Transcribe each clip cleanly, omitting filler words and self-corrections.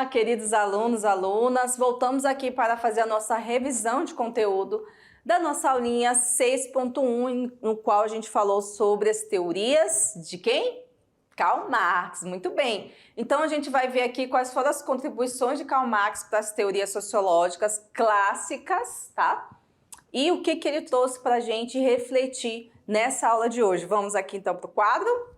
Olá, queridos alunos, alunas. Voltamos aqui para fazer a nossa revisão de conteúdo da nossa aulinha 6.1, no qual a gente falou sobre as teorias de quem? Karl Marx. Muito bem. Então a gente vai ver aqui quais foram as contribuições de Karl Marx para as teorias sociológicas clássicas, tá? E o que ele trouxe para a gente refletir nessa aula de hoje. Vamos aqui então para o quadro?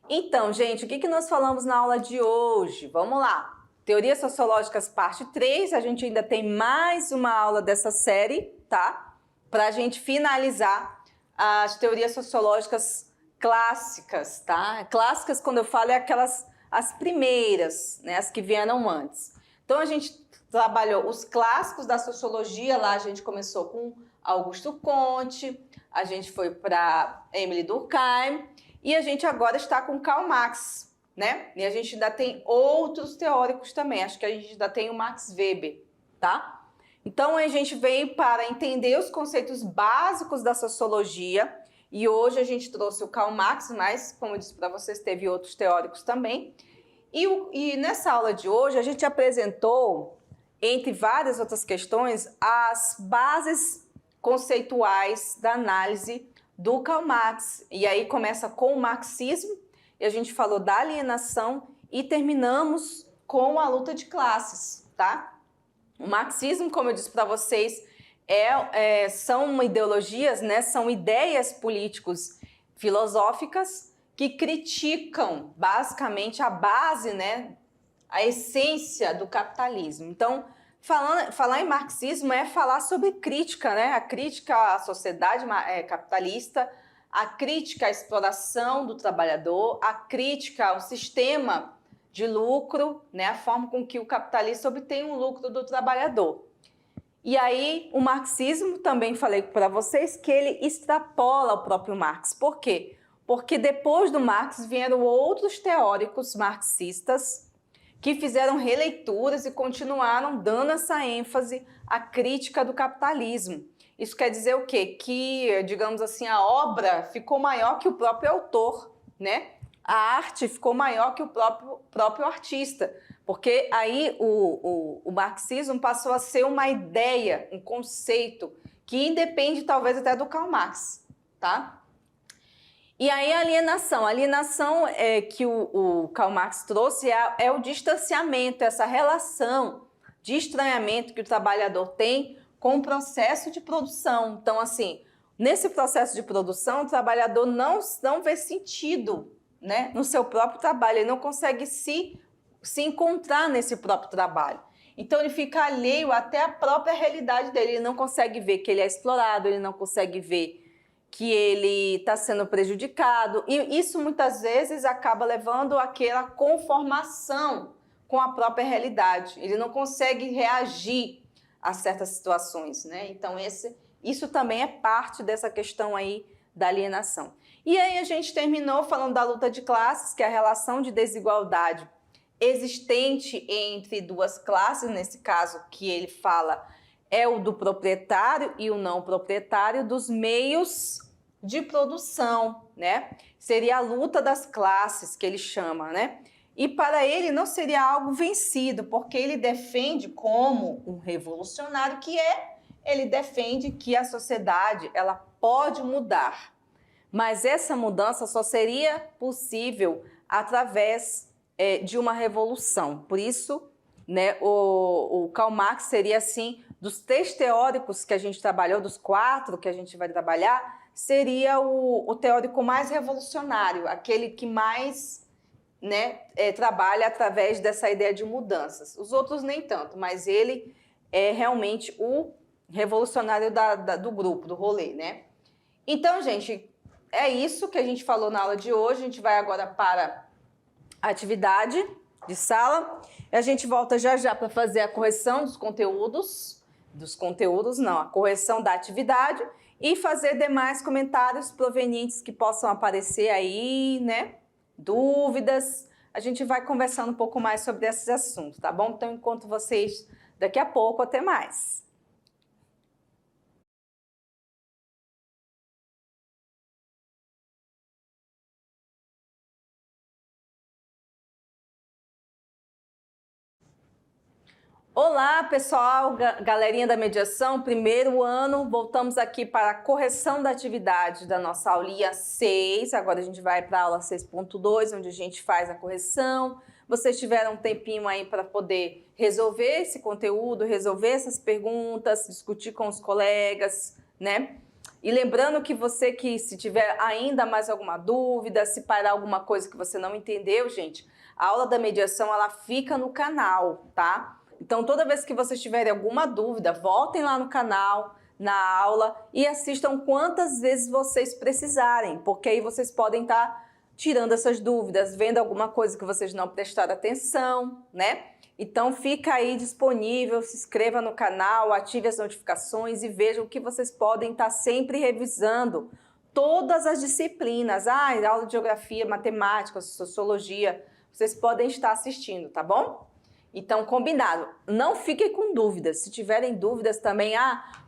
Então, gente, o que nós falamos na aula de hoje? Vamos lá. Teorias Sociológicas, parte 3. A gente ainda tem mais uma aula dessa série, tá? Para a gente finalizar as teorias sociológicas clássicas, tá? Clássicas, quando eu falo, é aquelas, as primeiras, né? As que vieram antes. Então, a gente trabalhou os clássicos da sociologia. Lá a gente começou com Augusto Comte, a gente foi para Émile Durkheim, e a gente agora está com Karl Marx, né? E a gente ainda tem outros teóricos também. Acho que a gente ainda tem o Max Weber, tá? Então a gente veio para entender os conceitos básicos da sociologia. E hoje a gente trouxe o Karl Marx, mas, como eu disse para vocês, teve outros teóricos também. E nessa aula de hoje a gente apresentou, entre várias outras questões, as bases conceituais da análise do Karl Marx. E aí começa com o marxismo, e a gente falou da alienação e terminamos com a luta de classes, tá? O marxismo, como eu disse para vocês, são ideologias, né? São ideias políticos filosóficas que criticam basicamente a base, né? A essência do capitalismo. Então, falar em marxismo é falar sobre crítica, né? A crítica à sociedade capitalista, a crítica à exploração do trabalhador, a crítica ao sistema de lucro, né? A forma com que o capitalista obtém o lucro do trabalhador. E aí, o marxismo, também falei para vocês que ele extrapola o próprio Marx. Por quê? Porque depois do Marx vieram outros teóricos marxistas que fizeram releituras e continuaram dando essa ênfase à crítica do capitalismo. Isso quer dizer o quê? Que, digamos assim, a obra ficou maior que o próprio autor, né? A arte ficou maior que o próprio artista, porque aí o marxismo passou a ser uma ideia, um conceito, que independe talvez até do Karl Marx, tá? E aí a alienação que o Karl Marx trouxe é o distanciamento, essa relação de estranhamento que o trabalhador tem com o processo de produção. Então, assim, nesse processo de produção, o trabalhador não vê sentido, né, no seu próprio trabalho, ele não consegue se encontrar nesse próprio trabalho. Então ele fica alheio até à própria realidade dele, ele não consegue ver que ele é explorado, ele não consegue ver que ele está sendo prejudicado, e isso muitas vezes acaba levando àquela conformação com a própria realidade. Ele não consegue reagir a certas situações, né? Então isso também é parte dessa questão aí da alienação. E aí a gente terminou falando da luta de classes, que é a relação de desigualdade existente entre duas classes, nesse caso que ele fala é o do proprietário e o não proprietário dos meios de produção, né? Seria a luta das classes que ele chama, né? E para ele não seria algo vencido, porque ele defende como um revolucionário que ele defende que a sociedade ela pode mudar, mas essa mudança só seria possível através de uma revolução. Por isso, né, o Karl Marx seria assim, dos 3 teóricos que a gente trabalhou, dos 4 que a gente vai trabalhar, seria o teórico mais revolucionário, aquele que mais, né, trabalha através dessa ideia de mudanças. Os outros nem tanto, mas ele é realmente o revolucionário do grupo, do rolê, né? Então, gente, é isso que a gente falou na aula de hoje. A gente vai agora para a atividade de sala. A gente volta já já para fazer a correção dos conteúdos. A correção da atividade e fazer demais comentários provenientes que possam aparecer aí, né? Dúvidas. A gente vai conversando um pouco mais sobre esses assuntos, tá bom? Então, encontro vocês daqui a pouco. Até mais. Olá, pessoal, galerinha da mediação, primeiro ano, voltamos aqui para a correção da atividade da nossa aulinha 6, agora a gente vai para a aula 6.2, onde a gente faz a correção. Vocês tiveram um tempinho aí para poder resolver esse conteúdo, resolver essas perguntas, discutir com os colegas, né? E lembrando que você que se tiver ainda mais alguma dúvida, se parar alguma coisa que você não entendeu, gente, a aula da mediação ela fica no canal, tá? Então, toda vez que vocês tiverem alguma dúvida, voltem lá no canal, na aula e assistam quantas vezes vocês precisarem, porque aí vocês podem estar tirando essas dúvidas, vendo alguma coisa que vocês não prestaram atenção, né? Então, fica aí disponível, se inscreva no canal, ative as notificações e vejam que vocês podem estar sempre revisando todas as disciplinas. Aula de geografia, matemática, sociologia, vocês podem estar assistindo, tá bom? Então, combinado, não fiquem com dúvidas. Se tiverem dúvidas também,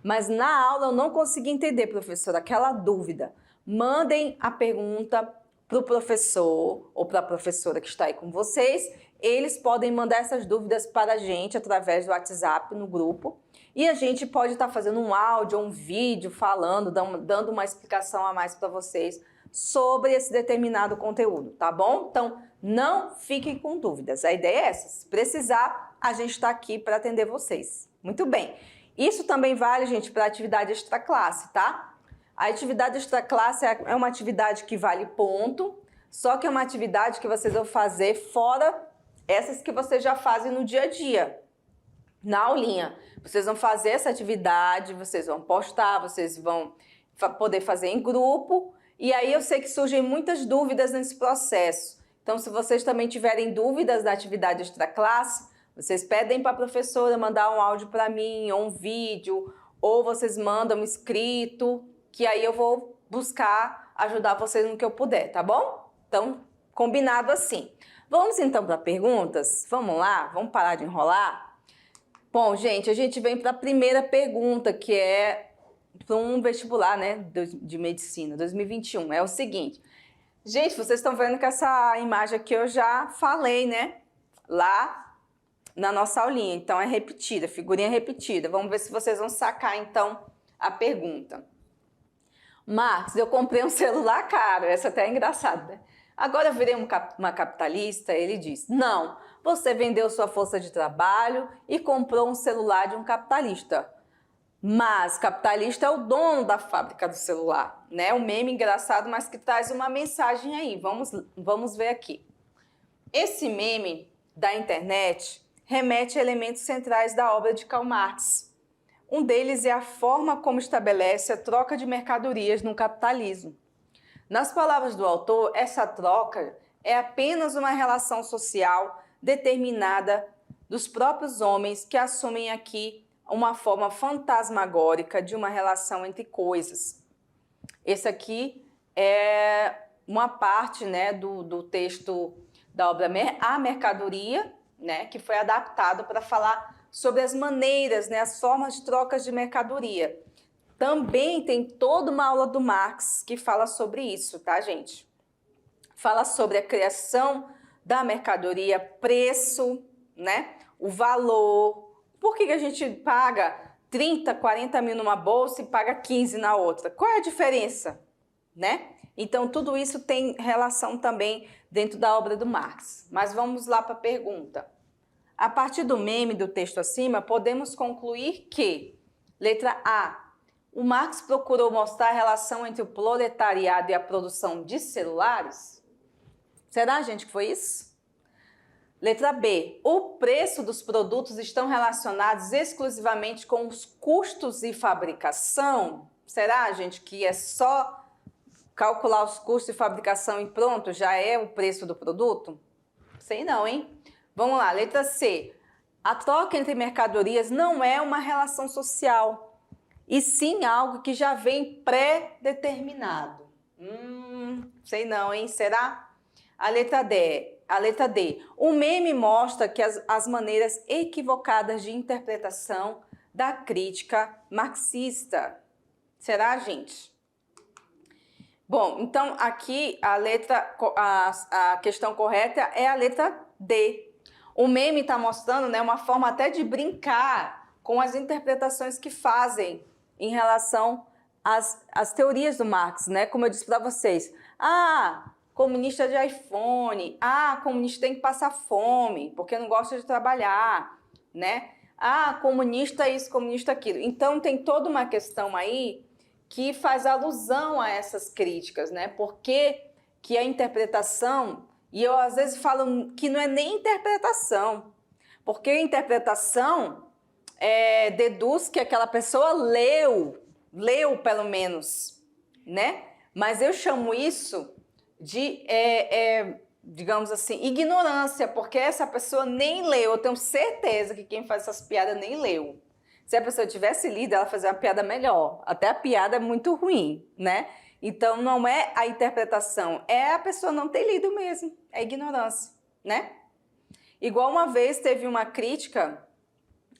mas na aula eu não consegui entender, professora, aquela dúvida. Mandem a pergunta para o professor ou para a professora que está aí com vocês. Eles podem mandar essas dúvidas para a gente através do WhatsApp no grupo. E a gente pode estar fazendo um áudio ou um vídeo falando, dando uma explicação a mais para vocês sobre esse determinado conteúdo, tá bom? Então, não fiquem com dúvidas. A ideia é essa. Se precisar, a gente está aqui para atender vocês. Muito bem. Isso também vale, gente, para a atividade extraclasse, tá? A atividade extraclasse é uma atividade que vale ponto, só que é uma atividade que vocês vão fazer fora essas que vocês já fazem no dia a dia, na aulinha. Vocês vão fazer essa atividade, vocês vão postar, vocês vão poder fazer em grupo. E aí eu sei que surgem muitas dúvidas nesse processo. Então, se vocês também tiverem dúvidas da atividade extraclasse, vocês pedem para a professora mandar um áudio para mim, ou um vídeo, ou vocês mandam um escrito, que aí eu vou buscar ajudar vocês no que eu puder, tá bom? Então, combinado assim. Vamos então para perguntas? Vamos lá? Vamos parar de enrolar? Bom, gente, a gente vem para a primeira pergunta, que é para um vestibular, né, de medicina, 2021. É o seguinte. Gente, vocês estão vendo que essa imagem aqui eu já falei, né? Lá na nossa aulinha. Então, é repetida, figurinha repetida. Vamos ver se vocês vão sacar, então, a pergunta. Marcos, eu comprei um celular caro. Essa até é engraçada, né? Agora eu virei uma capitalista? Ele diz, não, você vendeu sua força de trabalho e comprou um celular de um capitalista. Mas capitalista é o dono da fábrica do celular, né? Um meme engraçado, mas que traz uma mensagem aí. Vamos ver aqui. Esse meme da internet remete a elementos centrais da obra de Karl Marx. Um deles é a forma como estabelece a troca de mercadorias no capitalismo. Nas palavras do autor, essa troca é apenas uma relação social determinada dos próprios homens que assumem aqui uma forma fantasmagórica de uma relação entre coisas. Esse aqui é uma parte, né, do texto da obra A Mercadoria, né, que foi adaptado para falar sobre as maneiras, né, as formas de trocas de mercadoria. Também tem toda uma aula do Marx que fala sobre isso, tá, gente? Fala sobre a criação da mercadoria, preço, né, o valor. Por que a gente paga 30, 40 mil numa bolsa e paga 15 na outra? Qual é a diferença, né? Então, tudo isso tem relação também dentro da obra do Marx. Mas vamos lá para a pergunta. A partir do meme do texto acima, podemos concluir que, letra A, o Marx procurou mostrar a relação entre o proletariado e a produção de celulares? Será, gente, que foi isso? Letra B, o preço dos produtos estão relacionados exclusivamente com os custos de fabricação? Será, gente, que é só calcular os custos de fabricação e pronto, já é o preço do produto? Sei não, hein? Vamos lá, letra C. A troca entre mercadorias não é uma relação social, e sim algo que já vem pré-determinado. Sei não, hein? Será? A letra D. O meme mostra que as maneiras equivocadas de interpretação da crítica marxista. Será, gente? Bom, então aqui a questão correta é a letra D. O meme está mostrando, né, uma forma até de brincar com as interpretações que fazem em relação às teorias do Marx, né? Como eu disse para vocês. Ah, comunista de iPhone. Ah, comunista tem que passar fome, porque não gosta de trabalhar, né? Ah, comunista isso, comunista aquilo. Então, tem toda uma questão aí que faz alusão a essas críticas, né? Porque que a interpretação, e eu às vezes falo que não é nem interpretação, porque a interpretação deduz que aquela pessoa leu pelo menos, né? Mas eu chamo isso de, digamos assim, ignorância, porque essa pessoa nem leu. Eu tenho certeza que quem faz essas piadas nem leu. Se a pessoa tivesse lido, ela fazia uma piada melhor. Até a piada é muito ruim, né? Então, não é a interpretação, é a pessoa não ter lido mesmo. É ignorância, né? Igual uma vez teve uma crítica,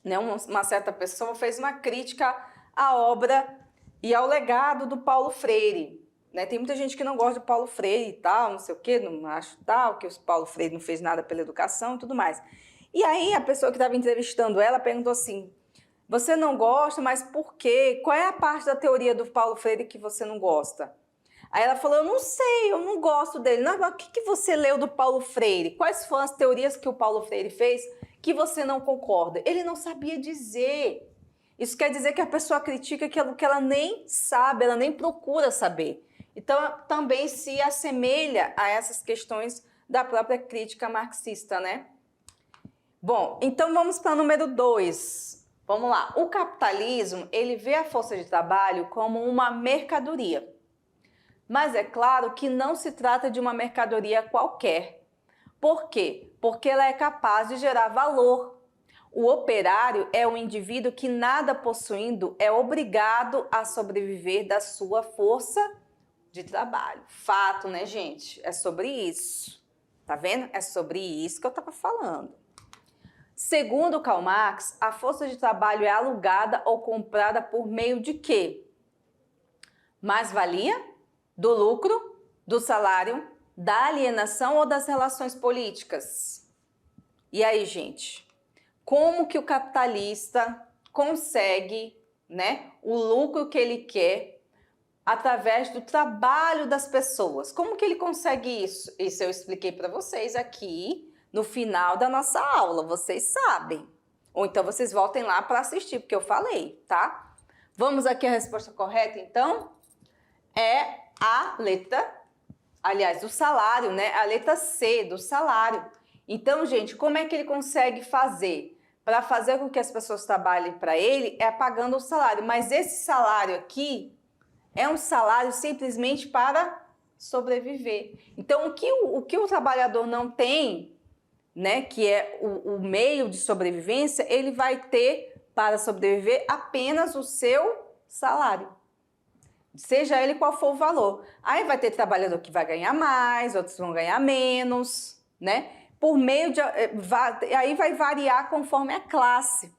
né? Uma certa pessoa fez uma crítica à obra e ao legado do Paulo Freire. Né? Tem muita gente que não gosta do Paulo Freire e tal, não sei o quê, não acho tal, que o Paulo Freire não fez nada pela educação e tudo mais. E aí a pessoa que estava entrevistando ela perguntou assim, você não gosta, mas por quê? Qual é a parte da teoria do Paulo Freire que você não gosta? Aí ela falou, eu não sei, eu não gosto dele. Não, mas o que você leu do Paulo Freire? Quais foram as teorias que o Paulo Freire fez que você não concorda? Ele não sabia dizer. Isso quer dizer que a pessoa critica aquilo que ela nem sabe, ela nem procura saber. Então, também se assemelha a essas questões da própria crítica marxista, né? Bom, então vamos para o número 2. Vamos lá. O capitalismo, ele vê a força de trabalho como uma mercadoria. Mas é claro que não se trata de uma mercadoria qualquer. Por quê? Porque ela é capaz de gerar valor. O operário é um indivíduo que, nada possuindo, é obrigado a sobreviver da sua força de trabalho. Fato, né, gente? É sobre isso. Tá vendo? É sobre isso que eu estava falando. Segundo Karl Marx, a força de trabalho é alugada ou comprada por meio de quê? Mais-valia? Do lucro? Do salário? Da alienação ou das relações políticas? E aí, gente? Como que o capitalista consegue, né, o lucro que ele quer através do trabalho das pessoas? Como que ele consegue isso? Isso eu expliquei para vocês aqui no final da nossa aula, vocês sabem. Ou então vocês voltem lá para assistir, porque eu falei, tá? Vamos aqui a resposta correta, então? É a letra, aliás, do salário, né? A letra C, do salário. Então, gente, como é que ele consegue fazer? Para fazer com que as pessoas trabalhem para ele, é pagando o salário. Mas esse salário aqui é um salário simplesmente para sobreviver. Então, o que o trabalhador não tem, né, que é o meio de sobrevivência, ele vai ter para sobreviver apenas o seu salário. Seja ele qual for o valor. Aí vai ter trabalhador que vai ganhar mais, outros vão ganhar menos, né? Por meio de... Aí vai variar conforme a classe.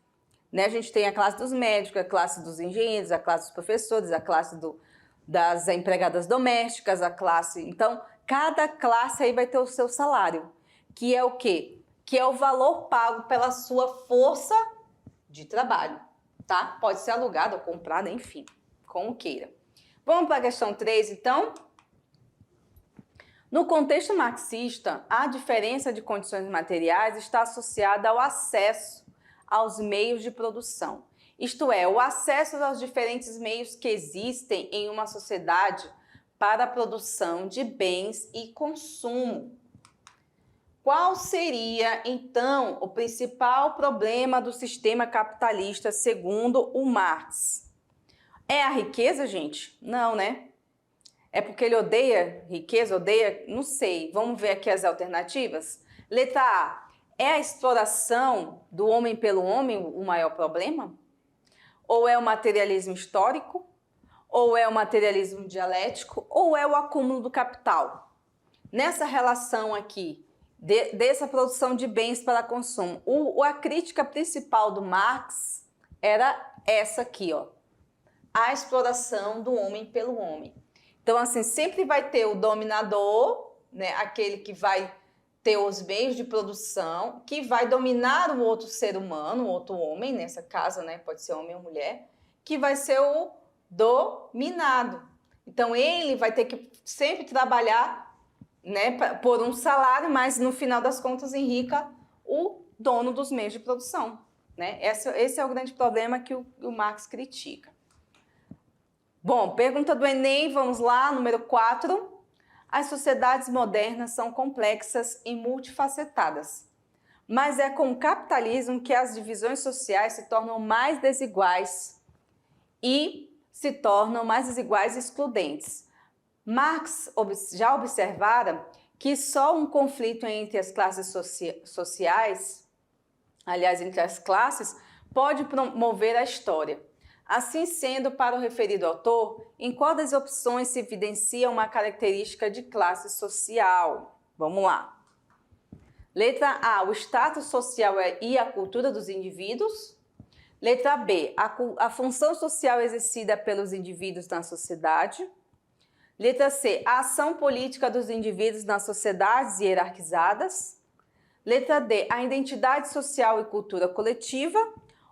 Né? A gente tem a classe dos médicos, a classe dos engenheiros, a classe dos professores, a classe das empregadas domésticas, a classe... Então, cada classe aí vai ter o seu salário. Que é o quê? Que é o valor pago pela sua força de trabalho, tá? Pode ser alugado ou comprado, enfim, como queira. Vamos para a questão 3, então? No contexto marxista, a diferença de condições materiais está associada ao acesso aos meios de produção. Isto é, o acesso aos diferentes meios que existem em uma sociedade para a produção de bens e consumo. Qual seria, então, o principal problema do sistema capitalista segundo o Marx? É a riqueza, gente? Não, né? É porque ele odeia riqueza, odeia? Não sei. Vamos ver aqui as alternativas? Letra A. É a exploração do homem pelo homem o maior problema? Ou é o materialismo histórico? Ou é o materialismo dialético? Ou é o acúmulo do capital? Nessa relação aqui, dessa produção de bens para consumo, a crítica principal do Marx era essa aqui, ó. A exploração do homem pelo homem. Então, assim, sempre vai ter o dominador, né, aquele que vai ter os meios de produção que vai dominar o outro ser humano, o outro homem, nessa casa, né? Pode ser homem ou mulher, que vai ser o dominado. Então, ele vai ter que sempre trabalhar, né, por um salário, mas no final das contas enrica o dono dos meios de produção, né? Esse é o grande problema que o Marx critica. Bom, pergunta do Enem, vamos lá, número 4. As sociedades modernas são complexas e multifacetadas, mas é com o capitalismo que as divisões sociais se tornam mais desiguais e excludentes. Marx já observara que só um conflito entre as classes sociais, aliás, entre as classes, pode promover a história. Assim sendo, para o referido autor, em qual das opções se evidencia uma característica de classe social? Vamos lá. Letra A, o status social e a cultura dos indivíduos. Letra B, a função social exercida pelos indivíduos na sociedade. Letra C, a ação política dos indivíduos nas sociedades hierarquizadas. Letra D, a identidade social e cultura coletiva.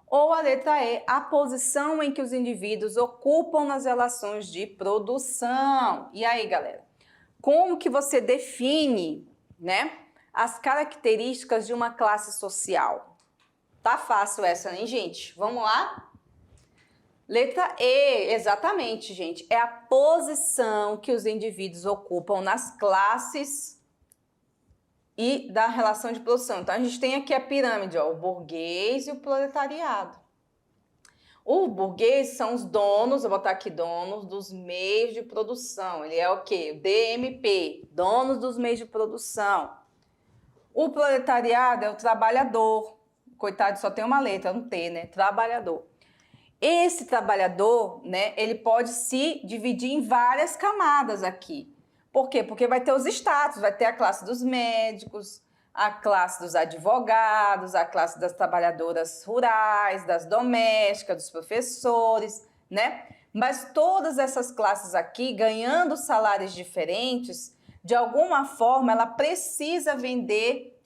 Ou a letra E, a posição em que os indivíduos ocupam nas relações de produção. E aí, galera, como que você define, né, as características de uma classe social? Tá fácil essa, hein, gente? Vamos lá? Letra E, exatamente, gente. É a posição que os indivíduos ocupam nas classes e da relação de produção. Então, a gente tem aqui a pirâmide, ó, o burguês e o proletariado. O burguês são os donos, eu vou botar aqui donos dos meios de produção. Ele é o quê? O DMP, donos dos meios de produção. O proletariado é o trabalhador. Coitado, só tem uma letra, um T, né? Trabalhador. Esse trabalhador, né, ele pode se dividir em várias camadas aqui. Por quê? Porque vai ter os status, vai ter a classe dos médicos, a classe dos advogados, a classe das trabalhadoras rurais, das domésticas, dos professores, né? Mas todas essas classes aqui, ganhando salários diferentes, de alguma forma ela precisa vender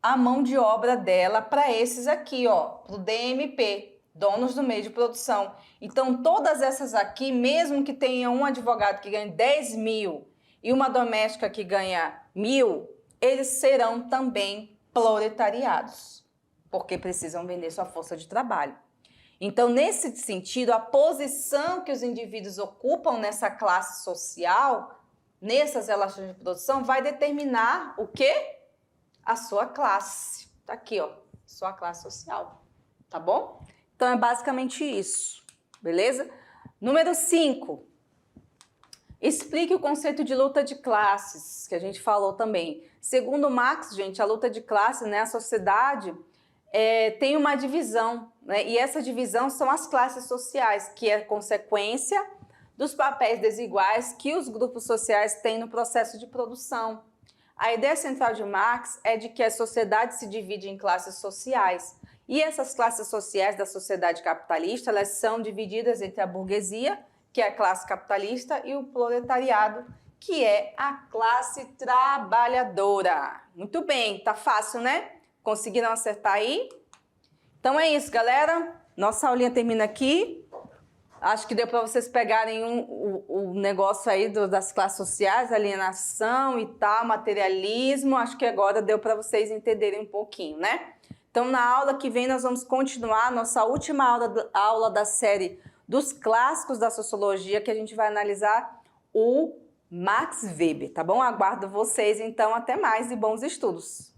a mão de obra dela para esses aqui, ó, para o DMP, donos do meio de produção. Então, todas essas aqui, mesmo que tenha um advogado que ganhe 10 mil e uma doméstica que ganha 1.000, eles serão também proletariados, porque precisam vender sua força de trabalho. Então, nesse sentido, a posição que os indivíduos ocupam nessa classe social, nessas relações de produção, vai determinar o quê? A sua classe. Tá aqui, ó, sua classe social, tá bom? Então, é basicamente isso, beleza? Número 5. Explique o conceito de luta de classes, que a gente falou também. Segundo Marx, gente, a luta de classes, né, a sociedade tem uma divisão, né, e essa divisão são as classes sociais, que é consequência dos papéis desiguais que os grupos sociais têm no processo de produção. A ideia central de Marx é de que a sociedade se divide em classes sociais, e essas classes sociais da sociedade capitalista, elas são divididas entre a burguesia, que é a classe capitalista, e o proletariado, que é a classe trabalhadora. Muito bem, tá fácil, né? Conseguiram acertar aí? Então é isso, galera. Nossa aulinha termina aqui. Acho que deu para vocês pegarem o negócio aí das classes sociais, alienação e tal, materialismo. Acho que agora deu para vocês entenderem um pouquinho, né? Então, na aula que vem, nós vamos continuar a nossa última aula da série dos clássicos da sociologia, que a gente vai analisar o Max Weber, tá bom? Aguardo vocês, então, até mais e bons estudos!